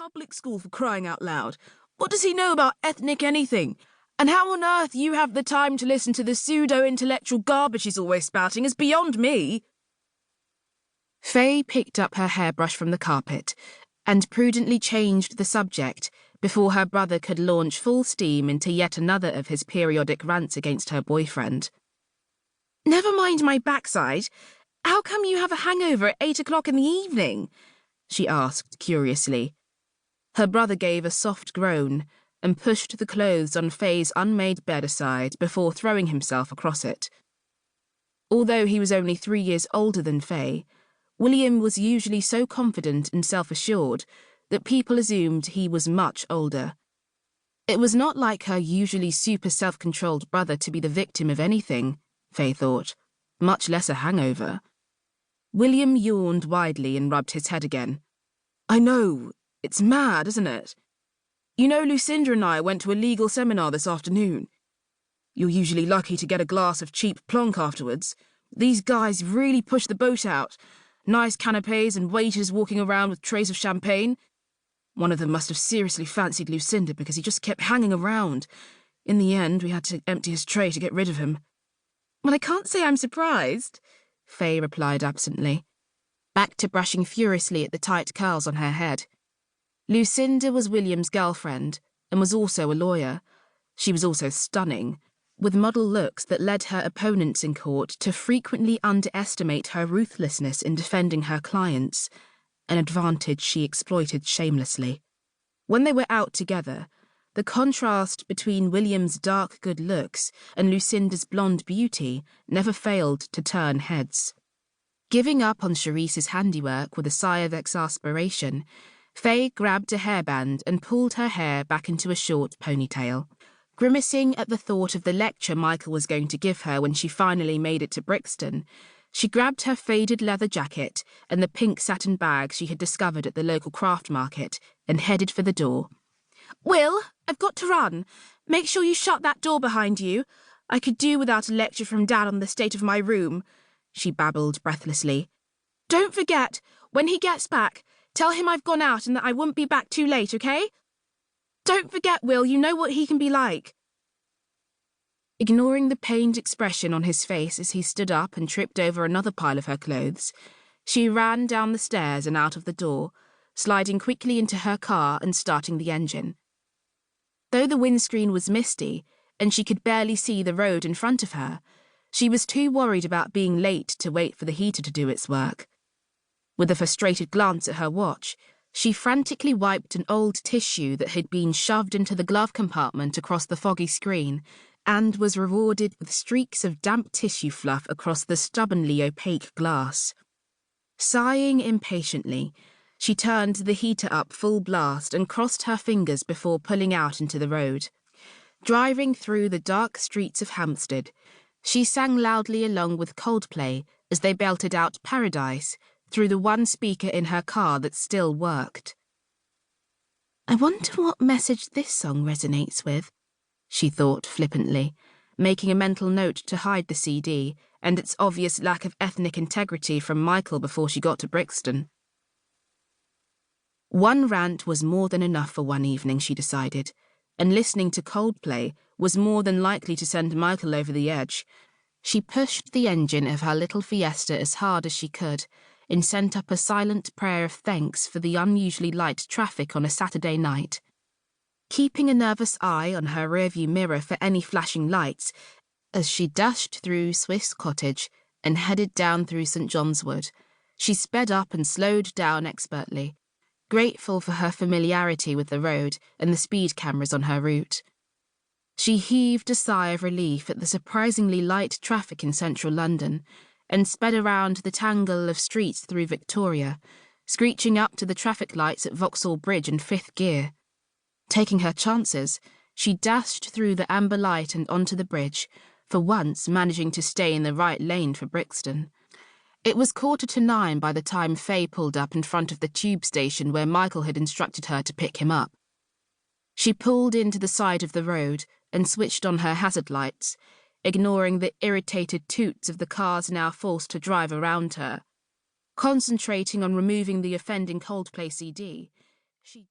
public school, for crying out loud. What does he know about ethnic anything? And how on earth you have the time to listen to the pseudo-intellectual garbage he's always spouting is beyond me." Faye picked up her hairbrush from the carpet and prudently changed the subject before her brother could launch full steam into yet another of his periodic rants against her boyfriend. "Never mind my backside. How come you have a hangover at 8 o'clock in the evening?" she asked curiously. Her brother gave a soft groan and pushed the clothes on Faye's unmade bed aside before throwing himself across it. Although he was only 3 years older than Faye, William was usually so confident and self-assured that people assumed he was much older. It was not like her usually super self-controlled brother to be the victim of anything, Faye thought, much less a hangover. William yawned widely and rubbed his head again. "I know, it's mad, isn't it? You know, Lucinda and I went to a legal seminar this afternoon. You're usually lucky to get a glass of cheap plonk afterwards. These guys really push the boat out. Nice canapes and waiters walking around with trays of champagne. One of them must have seriously fancied Lucinda because he just kept hanging around. In the end, we had to empty his tray to get rid of him." "Well, I can't say I'm surprised," Faye replied absently, back to brushing furiously at the tight curls on her head. Lucinda was William's girlfriend and was also a lawyer. She was also stunning, with model looks that led her opponents in court to frequently underestimate her ruthlessness in defending her clients, an advantage she exploited shamelessly. When they were out together, the contrast between William's dark good looks and Lucinda's blonde beauty never failed to turn heads. Giving up on Charisse's handiwork with a sigh of exasperation, Faye grabbed a hairband and pulled her hair back into a short ponytail. Grimacing at the thought of the lecture Michael was going to give her when she finally made it to Brixton, she grabbed her faded leather jacket and the pink satin bag she had discovered at the local craft market and headed for the door. "Will, I've got to run. Make sure you shut that door behind you. I could do without a lecture from Dad on the state of my room," she babbled breathlessly. "Don't forget, when he gets back, tell him I've gone out and that I won't be back too late, okay? Don't forget, Will, you know what he can be like." Ignoring the pained expression on his face as he stood up and tripped over another pile of her clothes, she ran down the stairs and out of the door, sliding quickly into her car and starting the engine. Though the windscreen was misty and she could barely see the road in front of her, she was too worried about being late to wait for the heater to do its work. With a frustrated glance at her watch, she frantically wiped an old tissue that had been shoved into the glove compartment across the foggy screen and was rewarded with streaks of damp tissue fluff across the stubbornly opaque glass. Sighing impatiently, she turned the heater up full blast and crossed her fingers before pulling out into the road. Driving through the dark streets of Hampstead, she sang loudly along with Coldplay as they belted out Paradise through the one speaker in her car that still worked. "I wonder what message this song resonates with," she thought flippantly, making a mental note to hide the CD and its obvious lack of ethnic integrity from Michael before she got to Brixton. One rant was more than enough for one evening, she decided, and listening to Coldplay was more than likely to send Michael over the edge. She pushed the engine of her little Fiesta as hard as she could and sent up a silent prayer of thanks for the unusually light traffic on a Saturday night. Keeping a nervous eye on her rearview mirror for any flashing lights, as she dashed through Swiss Cottage and headed down through St. John's Wood, she sped up and slowed down expertly, grateful for her familiarity with the road and the speed cameras on her route. She heaved a sigh of relief at the surprisingly light traffic in central London and sped around the tangle of streets through Victoria, screeching up to the traffic lights at Vauxhall Bridge in fifth gear. Taking her chances, she dashed through the amber light and onto the bridge, for once managing to stay in the right lane for Brixton. It was 9:15 by the time Faye pulled up in front of the tube station where Michael had instructed her to pick him up. She pulled into the side of the road and switched on her hazard lights, ignoring the irritated toots of the cars now forced to drive around her. Concentrating on removing the offending Coldplay CD, she